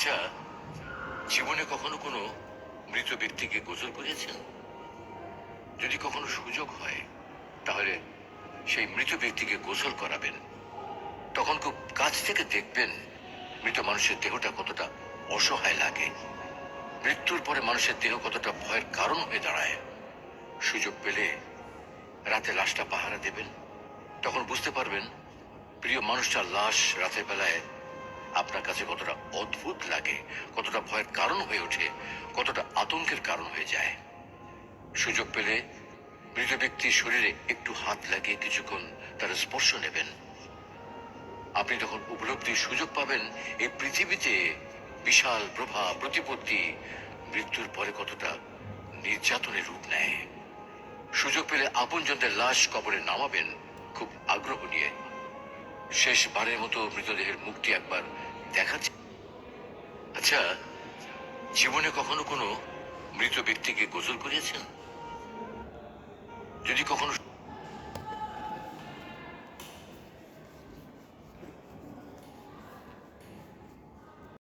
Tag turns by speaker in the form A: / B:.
A: আচ্ছা, জীবনে কখনো কোনো মৃত ব্যক্তিকে গোসল করিয়েছেন? যদি কখনো সুযোগ হয় তাহলে সেই মৃত ব্যক্তিকে গোসল করাবেন। তখন খুব কাছ থেকে দেখবেন মৃত মানুষের দেহটা কতটা অসহায় লাগে। মৃত্যুর পরে মানুষের দেহ কতটা ভয়ের কারণ হয়ে দাঁড়ায়। সুযোগ পেলে রাতে লাশটা পাহারা দেবেন। তখন বুঝতে পারবেন প্রিয় মানুষটার লাশ রাতের বেলায় আপনার কাছে কতটা অদ্ভুত লাগে, কতটা ভয়ের কারণ হয়ে ওঠে, কতটা আতঙ্কের কারণ হয়ে যায়। সুযোগ পেলে মৃত ব্যক্তির শরীরে একটু হাত লাগিয়ে কিছুক্ষণ তার স্পর্শ নেবেন। আপনি তখন উপলব্ধির সুযোগ পাবেন এই পৃথিবীতে বিশাল প্রভাব প্রতিপত্তি মৃত্যুর পরে কতটা নির্যাতনের রূপ নেয়। সুযোগ পেলে আপনজনদের লাশ কবরে নামাবেন খুব আগ্রহ নিয়ে। শেষবারের মতো মৃতদেহের মুখটি একবার দেখাচ্ছে। আচ্ছা, জীবনে কখনো কোনো মৃত ব্যক্তিকে গোসল করিয়েছেন? যদি কখনো